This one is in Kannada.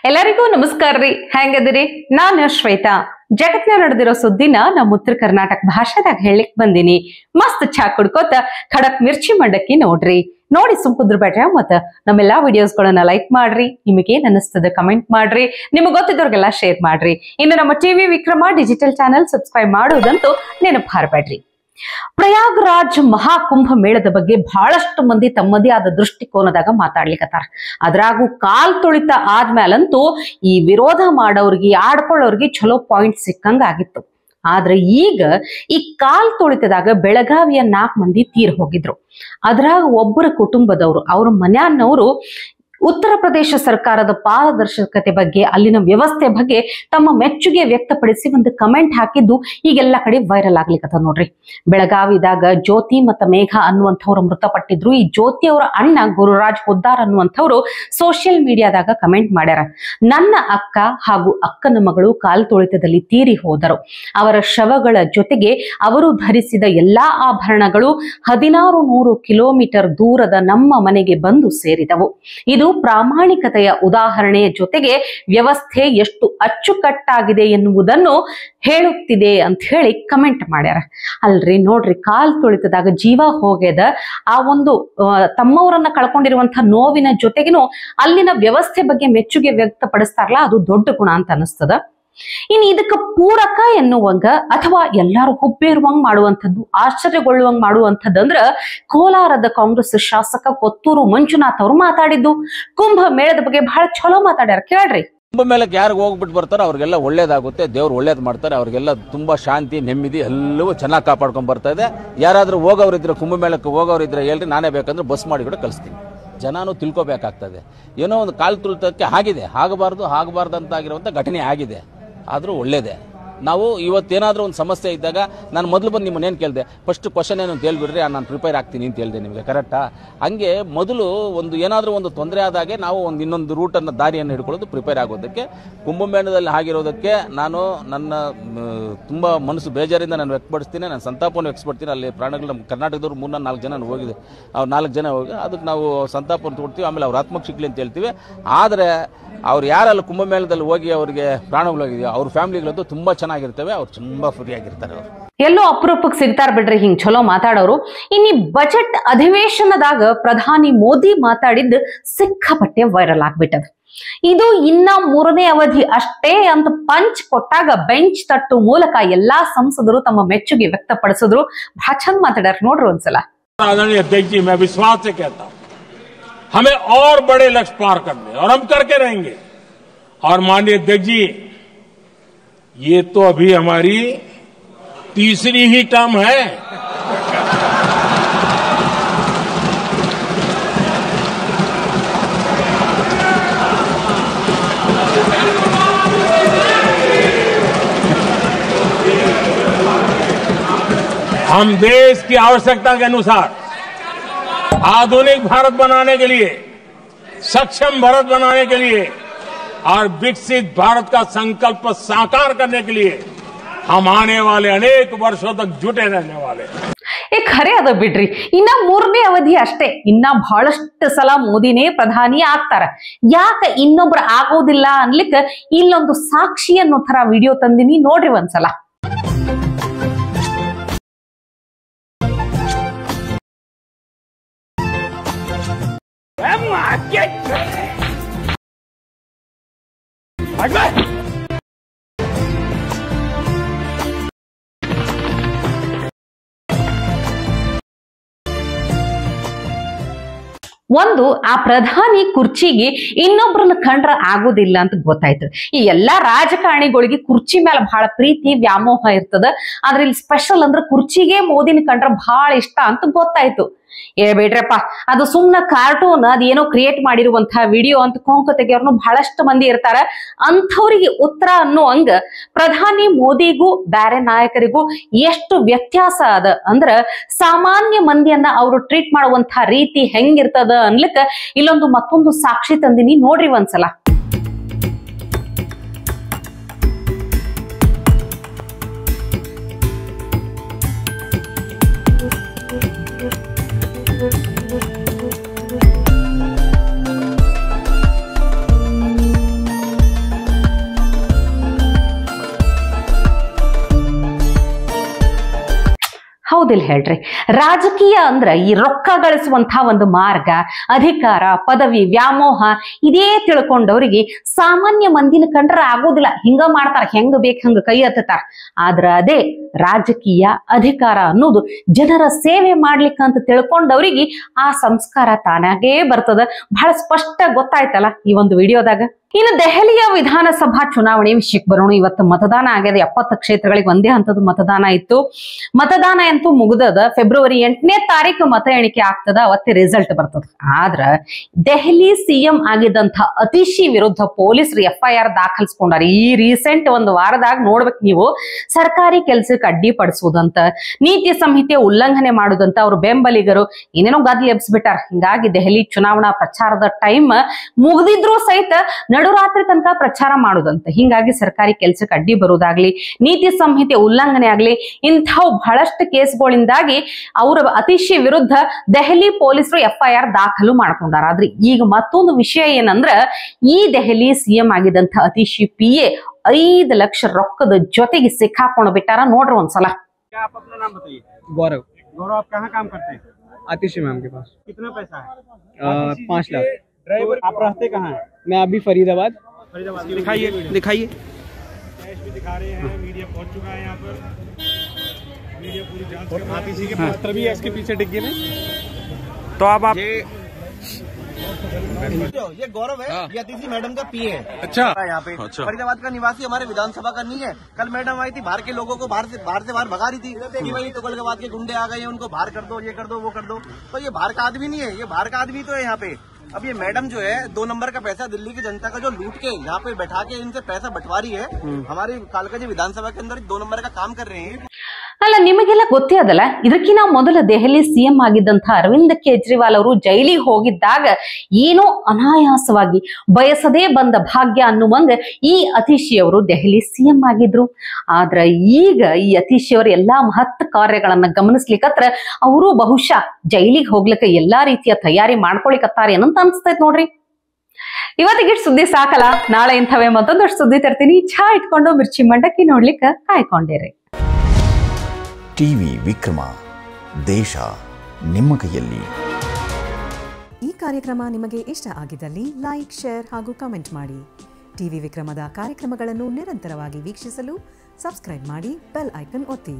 ಎಲ್ಲರಿಗೂ ನಮಸ್ಕಾರ ರೀ. ಹೆಂಗದಿರಿ? ನಾನು ಶ್ವೇತಾ. ಜಗತ್ನ ನಡೆದಿರೋ ಸುದ್ದಿನ ನಮ್ಮ ಉತ್ತರ ಕರ್ನಾಟಕ ಭಾಷೆದಾಗ ಹೇಳಿಕ್ ಬಂದಿನಿ. ಮಸ್ತ್ ಚಾ ಕುಡ್ಕೋತ ಖಡಕ್ ಮಿರ್ಚಿ ಮಂಡಕ್ಕಿ ನೋಡಿ ಸುಮ್ಕುದ್ರ ಬೇಡ್ರಿ. ಮತ್ತ ನಮ್ಮೆಲ್ಲಾ ವಿಡಿಯೋಸ್ಗಳನ್ನ ಲೈಕ್ ಮಾಡ್ರಿ. ನಿಮಗೇನ್ ಅನಿಸ್ತದ ಕಮೆಂಟ್ ಮಾಡ್ರಿ. ನಿಮಗ್ ಗೊತ್ತಿದ್ದವ್ರಿಗೆಲ್ಲ ಶೇರ್ ಮಾಡ್ರಿ. ಇನ್ನು ನಮ್ಮ TV Vikrama digital channel subscribe ಮಾಡೋದಂತೂ ನೆನಪು ಹಾರಬೇಡ್ರಿ. ಪ್ರಯಾಗ್ರಾಜ್ ಮಹಾಕುಂಭ ಮೇಳದ ಬಗ್ಗೆ ಬಹಳಷ್ಟು ಮಂದಿ ತಮ್ಮದೇ ಆದ ದೃಷ್ಟಿಕೋನದಾಗ ಮಾತಾಡ್ಲಿಕ್ಕತ್ತಾರ. ಅದ್ರಾಗೂ ಕಾಲ್ ತುಳಿತ ಆದ್ಮೇಲಂತೂ ಈ ವಿರೋಧ ಮಾಡೋರ್ಗಿ ಆಡ್ಕೊಳ್ಳೋರ್ಗಿ ಚಲೋ ಪಾಯಿಂಟ್ ಸಿಕ್ಕಂಗ ಆಗಿತ್ತು. ಆದ್ರೆ ಈಗ ಈ ಕಾಲ್ ತುಳಿತದಾಗ ಬೆಳಗಾವಿಯ 4 ಮಂದಿ ತೀರ್ ಹೋಗಿದ್ರು. ಅದ್ರಾಗ ಒಬ್ಬರ ಕುಟುಂಬದವರು, ಅವ್ರ ಮನ್ಯಾನವರು ಉತ್ತರ ಪ್ರದೇಶ ಸರ್ಕಾರದ ಪಾರದರ್ಶಕತೆ ಬಗ್ಗೆ, ಅಲ್ಲಿನ ವ್ಯವಸ್ಥೆ ಬಗ್ಗೆ ತಮ್ಮ ಮೆಚ್ಚುಗೆ ವ್ಯಕ್ತಪಡಿಸಿ ಒಂದು ಕಮೆಂಟ್ ಹಾಕಿದ್ದು ಈಗೆಲ್ಲ ಕಡೆ ವೈರಲ್ ಆಗ್ಲಿಕ್ಕತ್ತ ನೋಡ್ರಿ. ಬೆಳಗಾವಿದಾಗ ಜ್ಯೋತಿ ಮತ್ತು ಮೇಘ ಅನ್ನುವಂಥವ್ರು ಮೃತಪಟ್ಟಿದ್ರು. ಈ ಜ್ಯೋತಿ ಅವರ ಅಣ್ಣ ಗುರುರಾಜ್ ಹುದ್ದಾರ್ ಅನ್ನುವಂಥವ್ರು ಸೋಷಿಯಲ್ ಮೀಡಿಯಾದಾಗ ಕಮೆಂಟ್ ಮಾಡ್ಯಾರ. ನನ್ನ ಅಕ್ಕ ಹಾಗೂ ಅಕ್ಕನ ಮಗಳು ಕಾಲ್ ತುಳಿತದಲ್ಲಿ ತೀರಿ ಹೋದರು. ಅವರ ಶವಗಳ ಜೊತೆಗೆ ಅವರು ಧರಿಸಿದ ಎಲ್ಲಾ ಆಭರಣಗಳು 1600 ಕಿಲೋಮೀಟರ್ ದೂರದ ನಮ್ಮ ಮನೆಗೆ ಬಂದು ಸೇರಿದವು. ಇದು ಪ್ರಾಮಾಣಿಕತೆಯ ಉದಾಹರಣೆಯ ಜೊತೆಗೆ ವ್ಯವಸ್ಥೆ ಎಷ್ಟು ಅಚ್ಚುಕಟ್ಟಾಗಿದೆ ಎನ್ನುವುದನ್ನು ಹೇಳುತ್ತಿದೆ ಅಂತ ಹೇಳಿ ಕಮೆಂಟ್ ಮಾಡ್ಯಾರ. ಅಲ್ರಿ ನೋಡ್ರಿ, ಕಾಲ್ ತುಳಿತದಾಗ ಜೀವ ಹೋಗ್ಯದ. ಆ ಒಂದು ತಮ್ಮವರನ್ನ ಕಳ್ಕೊಂಡಿರುವಂತಹ ನೋವಿನ ಜೊತೆಗಿನೂ ಅಲ್ಲಿನ ವ್ಯವಸ್ಥೆ ಬಗ್ಗೆ ಮೆಚ್ಚುಗೆ ವ್ಯಕ್ತಪಡಿಸ್ತಾರಲ್ಲ, ಅದು ದೊಡ್ಡ ಗುಣ ಅಂತ ಅನಿಸ್ತದ. ಇನ್ನು ಇದಕ್ಕೆ ಪೂರಕ ಎನ್ನುವಂಗ ಅಥವಾ ಎಲ್ಲಾರು ಹುಬ್ಬೇರುವಂಗ್ ಮಾಡುವಂಥದ್ದು, ಆಶ್ಚರ್ಯಗೊಳ್ಳುವಂಗ್ ಮಾಡುವಂಥದ್ದಂದ್ರ ಕೋಲಾರದ ಕಾಂಗ್ರೆಸ್ ಶಾಸಕ ಕೊತ್ತೂರು ಮಂಜುನಾಥ್ ಅವರು ಮಾತಾಡಿದ್ದು. ಕುಂಭ ಮೇಳದ ಬಗ್ಗೆ ಬಹಳ ಚಲೋ ಮಾತಾಡ್ಯಾರ, ಕೇಳ್ರಿ. ಕುಂಭ ಮೇಳಕ್ಕೆ ಯಾರು ಹೋಗ್ಬಿಟ್ಟು ಬರ್ತಾರೋ ಅವ್ರಿಗೆಲ್ಲ ಒಳ್ಳೇದಾಗುತ್ತೆ, ದೇವ್ರು ಒಳ್ಳೇದ್ ಮಾಡ್ತಾರೆ. ಅವ್ರಿಗೆಲ್ಲ ತುಂಬಾ ಶಾಂತಿ ನೆಮ್ಮದಿ ಎಲ್ಲವೂ ಚೆನ್ನಾಗಿ ಕಾಪಾಡ್ಕೊಂಡ್ ಬರ್ತಾ ಇದೆ. ಯಾರಾದ್ರೂ ಹೋಗೋರಿದ್ರೆ, ಕುಂಭ ಮೇಳಕ್ಕೆ ಹೋಗೋರಿದ್ರೆ ಹೇಳ್ರಿ, ನಾನೇ ಬೇಕಂದ್ರೆ ಬಸ್ ಮಾಡಿ ಕೂಡ ಕಳಿಸ್ತೀನಿ. ಜನನೂ ತಿಳ್ಕೊಬೇಕಾಗ್ತದೆ. ಏನೋ ಒಂದು ಕಾಲ್ ತುಳಿತಕ್ಕೆ ಆಗಿದೆ, ಆಗಬಾರ್ದು ಅಂತಾಗಿರುವಂಥ ಘಟನೆ ಆಗಿದೆ. ಆದರೂ ಒಳ್ಳೇದೇ. ನಾವು ಇವತ್ತೇನಾದರೂ ಒಂದು ಸಮಸ್ಯೆ ಇದ್ದಾಗ ನಾನು ಮೊದಲು ಬಂದು ನಿಮ್ಮನ್ನೇನು ಕೇಳಿದೆ, ಫಸ್ಟ್ ಕ್ವಶನ್ ಏನು ಅಂತ ಹೇಳ್ಬಿಡ್ರಿ, ನಾನು ಪ್ರಿಪೇರ್ ಆಗ್ತೀನಿ ಅಂತ ಹೇಳಿದೆ ನಿಮಗೆ, ಕರೆಕ್ಟಾ? ಹಂಗೆ ಮೊದಲು ಏನಾದರೂ ಒಂದು ತೊಂದರೆ ಆದಾಗೆ ನಾವು ಇನ್ನೊಂದು ರೂಟನ್ನು, ದಾರಿಯನ್ನು ಹಿಡ್ಕೊಳ್ಳೋದು ಪ್ರಿಪೇರ್ ಆಗೋದಕ್ಕೆ. ಕುಂಭಮೇಳದಲ್ಲಿ ಆಗಿರೋದಕ್ಕೆ ನಾನು ನನ್ನ ತುಂಬ ಮನಸ್ಸು ಬೇಜಾರಿಂದ ನಾನು ವ್ಯಕ್ತಪಡಿಸ್ತೀನಿ, ನಾನು ಸಂತಾಪವನ್ನು ವ್ಯಕ್ತಪಡ್ತೀನಿ. ಅಲ್ಲಿ ಪ್ರಾಣಿಗಳು ನಮ್ಮ ಕರ್ನಾಟಕದವ್ರು 3-4 ಜನ ಹೋಗಿದೆ, ಅವ್ರು 4 ಜನ ಹೋಗಿ ಅದಕ್ಕೆ ನಾವು ಸಂತಾಪವನ್ನು ಕೊಡ್ತೀವಿ. ಆಮೇಲೆ ಅವ್ರು ಆತ್ಮಕ್ಕೆ ಸಿಗ್ಲಿ ಅಂತ ಹೇಳ್ತೀವಿ. ಆದರೆ ಅವ್ರು ಯಾರೆಲ್ಲ ಕುಂಭಮೇಳದಲ್ಲಿ ಹೋಗಿ ಅವರಿಗೆ ಪ್ರಾಣಗಳಾಗಿದೆಯೋ ಅವ್ರ ಫ್ಯಾಮಿಲಿಗಳದ್ದು ತುಂಬಾ ಚೆನ್ನಾಗಿರ್ತವೆ, ಅವ್ರು ತುಂಬಾ ಫ್ರೀ ಆಗಿರ್ತಾರೆ. ಅವರು ಎಲ್ಲೋ ಅಪರೂಪಕ್ಕೆ ಸಿಗ್ತಾರ ಬಿಡ್ರಿ ಹಿಂಗ್ ಚಲೋ ಮಾತಾಡೋರು. ಇನ್ನಿ ಬಜೆಟ್ ಅಧಿವೇಶನದಾಗ ಪ್ರಧಾನಿ ಮೋದಿ ಮಾತಾಡಿದ್ದು ಸಿಕ್ಕಾಪಟ್ಟೆ ವೈರಲ್ ಆಗ್ಬಿಟ್ಟದ. ಇದು ಇನ್ನ 3ನೇ ಅವಧಿ ಅಷ್ಟೇ ಅಂತ ಪಂಚ್ ಕೊಟ್ಟಾಗ ಬೆಂಚ್ ತಟ್ಟು ಮೂಲಕ ಎಲ್ಲಾ ಸಂಸದರು ತಮ್ಮ ಮೆಚ್ಚುಗೆ ವ್ಯಕ್ತಪಡಿಸಿದ್ರು. ಬಹಳ ಚಂದ ಮಾತಾಡ್ಯಾರ, ನೋಡ್ರಿ ಒಂದ್ಸಲ. हमें और बड़े लक्ष्य पार करने, और हम करके रहेंगे. और माननीय अध्यक्ष जी, ये तो अभी हमारी तीसरी ही टर्म है. हम देश की आवश्यकता के अनुसार आधुनिक भारत बनाने के लिए, सक्षम भारत बनाने के लिए और विकसित भारत का संकल्प साकार करने के लिए हम आने वाले अनेक वर्षों तक जुटे रहने वाले. ಖರೆ ಅದ ಬಿಡ್ರಿ, ಇನ್ನ 3ನೇ ಅವಧಿ ಅಷ್ಟೇ. ಇನ್ನ ಬಹಳಷ್ಟು ಸಲ ಮೋದಿನೇ ಪ್ರಧಾನಿ ಆಗ್ತಾರ. ಯಾಕ ಇನ್ನೊಬ್ರು ಆಗೋದಿಲ್ಲ ಅನ್ಲಿಕ್ಕ ಇಲ್ಲೊಂದು ಸಾಕ್ಷಿ ಅನ್ನೋ ತರ ವಿಡಿಯೋ ತಂದಿನಿ, ನೋಡ್ರಿ ಒಂದ್ಸಲ. ಒಂದು, ಆ ಪ್ರಧಾನಿ ಕುರ್ಚಿಗೆ ಇನ್ನೊಬ್ರನ್ನ ಕಂಡ್ರ ಆಗೋದಿಲ್ಲ ಅಂತ ಗೊತ್ತಾಯ್ತು. ಈ ಎಲ್ಲಾ ರಾಜಕಾರಣಿಗಳಿಗೆ ಕುರ್ಚಿ ಮೇಲೆ ಬಹಳ ಪ್ರೀತಿ ವ್ಯಾಮೋಹ ಇರ್ತದ. ಆದ್ರೆ ಇಲ್ಲಿ ಸ್ಪೆಷಲ್ ಅಂದ್ರೆ ಕುರ್ಚಿಗೆ ಮೋದಿನ ಕಂಡ್ರ ಬಹಳ ಇಷ್ಟ ಅಂತ ಗೊತ್ತಾಯ್ತು. ಬೇಡ್ರಪ್ಪ, ಅದು ಸುಮ್ನ ಕಾರ್ಟೂನ್, ಅದೇನೋ ಕ್ರಿಯೇಟ್ ಮಾಡಿರುವಂತಹ ವಿಡಿಯೋ ಅಂತ ಕೊಂಕ ತೆಗಿಯೋರ್ನು ಬಹಳಷ್ಟು ಮಂದಿ ಇರ್ತಾರ. ಅಂಥವ್ರಿಗೆ ಉತ್ತರ ಅನ್ನುವಂಗ ಪ್ರಧಾನಿ ಮೋದಿಗೂ ಬ್ಯಾರೆ ನಾಯಕರಿಗೂ ಎಷ್ಟು ವ್ಯತ್ಯಾಸ ಅದ ಅಂದ್ರ, ಸಾಮಾನ್ಯ ಮಂದಿಯನ್ನ ಅವರು ಟ್ರೀಟ್ ಮಾಡುವಂತಹ ರೀತಿ ಹೆಂಗಿರ್ತದ ಅನ್ಲಿಕ್ಕ ಇಲ್ಲೊಂದು ಮತ್ತೊಂದು ಸಾಕ್ಷಿ ತಂದಿನಿ, ನೋಡ್ರಿ ಒಂದ್ಸಲ. ಹೌದಿಲ್ಲ ಹೇಳ್ರಿ. ರಾಜಕೀಯ ಅಂದ್ರ ಈ ರೊಕ್ಕ ಗಳಿಸುವಂತಹ ಒಂದು ಮಾರ್ಗ, ಅಧಿಕಾರ, ಪದವಿ, ವ್ಯಾಮೋಹ ಇದೇ ತಿಳ್ಕೊಂಡವ್ರಿಗೆ ಸಾಮಾನ್ಯ ಮಂದಿನ ಕಂಡ್ರ ಆಗೋದಿಲ್ಲ. ಹಿಂಗ ಮಾಡ್ತಾರ, ಹೆಂಗ ಬೇಕು ಹಂಗ ಕೈ ಹತ್ತಾರ. ಆದ್ರ ಅದೇ ರಾಜಕೀಯ ಅಧಿಕಾರ ಅನ್ನೋದು ಜನರ ಸೇವೆ ಮಾಡ್ಲಿಕ್ಕಂತ ತಿಳ್ಕೊಂಡವ್ರಿಗೆ ಆ ಸಂಸ್ಕಾರ ತಾನಾಗೇ ಬರ್ತದ. ಬಹಳ ಸ್ಪಷ್ಟ ಗೊತ್ತಾಯ್ತಲ್ಲ ಈ ಒಂದು ವಿಡಿಯೋದಾಗ. ಇನ್ನು ದೆಹಲಿಯ ವಿಧಾನಸಭಾ ಚುನಾವಣೆ ವಿಷಯಕ್ಕೆ ಬರೋಣ. ಇವತ್ತು ಮತದಾನ ಆಗ್ಯದ. 70 ಕ್ಷೇತ್ರಗಳಿಗೆ ಒಂದೇ ಹಂತದ ಮತದಾನ ಇತ್ತು. ಮತದಾನ ಅಂತೂ ಮುಗ್ದದ. ಫೆಬ್ರವರಿ 8ನೇ ತಾರೀಕು ಮತ ಎಣಿಕೆ ಆಗ್ತದ, ಅವತ್ತೇ ರಿಸಲ್ಟ್ ಬರ್ತದ. ಆದ್ರ ದೆಹಲಿ ಸಿಎಂ ಆಗಿದ್ದಂತ ಅತೀಶಿ ವಿರುದ್ಧ ಪೊಲೀಸರು FIR ದಾಖಲಿಸ್ಕೊಂಡಾರ. ಈ ರೀಸೆಂಟ್ ಒಂದು ವಾರದಾಗ ನೋಡ್ಬೇಕು ನೀವು. ಸರ್ಕಾರಿ ಕೆಲ್ಸಕ್ಕೆ ಅಡ್ಡಿ ಪಡಿಸುವುದಂತ, ನೀತಿ ಸಂಹಿತೆ ಉಲ್ಲಂಘನೆ ಮಾಡುದಂತ ಅವ್ರ ಬೆಂಬಲಿಗರು ಏನೇನೋ ಗದ್ದಲ ಎಬ್ಸ್ಬಿಟ್ಟಾರ. ಹಿಂಗಾಗಿ ದೆಹಲಿ ಚುನಾವಣಾ ಪ್ರಚಾರದ ಟೈಮ್ ಮುಗ್ದಿದ್ರು ಸಹಿತ ನಡುರಾತ್ರಿ ತನಕ ಪ್ರಚಾರ ಮಾಡುದಂತ. ಹಿಂಗಾಗಿ ಸರ್ಕಾರಿ ಕೆಲ್ಸಕ್ಕೆ ಅಡ್ಡಿ ಬರುವುದಾಗ್ಲಿ, ನೀತಿ ಸಂಹಿತೆ ಉಲ್ಲಂಘನೆ ಆಗ್ಲಿ, ಇಂಥವು ಬಹಳಷ್ಟು ಕೇಸ್ಗಳಿಂದಾಗಿ ಅವರ ಅತೀಶಿ ವಿರುದ್ಧ ದೆಹಲಿ ಪೊಲೀಸರು FIR ದಾಖಲು ಮಾಡ್ಕೊಂಡಾರ. ಆದ್ರೆ ಈಗ ಮತ್ತೊಂದು ವಿಷಯ ಏನಂದ್ರ, ಈ ದೆಹಲಿ ಸಿಎಂ ಆಗಿದ್ದಂತ ಅತೀಶಿ PA 5 ಲಕ್ಷ ರೊಕ್ಕದ ಜೊತೆಗೆ ಸಿಕ್ಕಾಕೊಂಡು ಬಿಟ್ಟಾರ. ನೋಡ್ರಿ ಒಂದ್ಸಲ. आप अपना नाम बताइए। गौरव। गौरव, आप कहाँ काम करते हैं? आतिशी मैम के पास। कितना पैसा है? 5 लाख। ड्राइवर, आप रहते कहाँ हैं? मैं अभी फरीदाबाद। दिखाइए दिखाइए। कैश भी दिखा रहे हैं, मीडिया पहुंच चुका है यहाँ पर। मीडिया पूरी जांच कर रही है। आतिशी के पास तभी इसके पीछे डिग्गी में। तो अब आप ये गौरव है, ये अतिथि मैडम का PA है। अच्छा, यहाँ पे फरीदाबाद का निवासी, हमारे विधानसभा का नहीं है। कल मैडम आई थी, बाहर के लोगों को बाहर से भगा रही थी कि भाई तुगलकाबाद के गुंडे आ गए हैं, उनको बाहर कर दो, ये कर दो, वो कर दो। तो ये बाहर का आदमी नहीं है, ये बाहर का आदमी तो है यहाँ पे। अब ये मैडम जो है 2 नंबर का पैसा दिल्ली की जनता का जो लूट के यहाँ पे बैठा के इनसे पैसा बंटवा रही है। हमारी कालकाजी विधानसभा के अंदर 2 नंबर का काम कर रहे हैं। ಅಲ್ಲ, ನಿಮಗೆಲ್ಲ ಗೊತ್ತೇ ಅದಲ್ಲ. ಇದಕ್ಕಿಂತ ಮೊದಲ ದೆಹಲಿ ಸಿಎಂ ಆಗಿದ್ದಂತ ಅರವಿಂದ್ ಕೇಜ್ರಿವಾಲ್ ಅವರು ಜೈಲಿಗೆ ಹೋಗಿದ್ದಾಗ ಏನೋ ಅನಾಯಾಸವಾಗಿ ಬಯಸದೇ ಬಂದ ಭಾಗ್ಯ ಅನ್ನುವಂಗ ಈ ಅತೀಶಿ ಅವರು ದೆಹಲಿ ಸಿಎಂ ಆಗಿದ್ರು. ಆದ್ರ ಈಗ ಈ ಅತೀಶಿ ಅವರು ಎಲ್ಲಾ ಮಹತ್ ಕಾರ್ಯಗಳನ್ನ ಗಮನಿಸ್ಲಿಕ್ಕತ್ರ ಅವರು ಬಹುಶಃ ಜೈಲಿಗೆ ಹೋಗ್ಲಿಕ್ಕೆ ಎಲ್ಲಾ ರೀತಿಯ ತಯಾರಿ ಮಾಡ್ಕೊಳಿಕತ್ತಾರೆ ಅಂತ ಅನ್ಸ್ತೈತ್ ನೋಡ್ರಿ. ಇವತ್ತಿಗೆ ಸುದ್ದಿ ಸಾಕಲ್ಲ, ನಾಳೆ ಇಂಥವೇ ಮತ್ತೊಂದಷ್ಟು ಸುದ್ದಿ ತರ್ತೀನಿ. ಚಹಾ ಇಟ್ಕೊಂಡು ಮಿರ್ಚಿ ಮಂಡಕ್ಕಿ ನೋಡ್ಲಿಕ್ಕೆ ಕಾಯ್ಕೊಂಡಿರಿ. ಟಿವಿ ವಿಕ್ರಮ, ದೇಶ ನಿಮ್ಮ ಕೈಯಲ್ಲಿ. ಈ ಕಾರ್ಯಕ್ರಮ ನಿಮಗೆ ಇಷ್ಟ ಆಗಿದ್ದಲ್ಲಿ ಲೈಕ್, ಶೇರ್ ಹಾಗೂ ಕಮೆಂಟ್ ಮಾಡಿ. ಟಿವಿ ವಿಕ್ರಮದ ಕಾರ್ಯಕ್ರಮಗಳನ್ನು ನಿರಂತರವಾಗಿ ವೀಕ್ಷಿಸಲು ಸಬ್ಸ್ಕ್ರೈಬ್ ಮಾಡಿ, ಬೆಲ್ ಐಕನ್ ಒತ್ತಿ.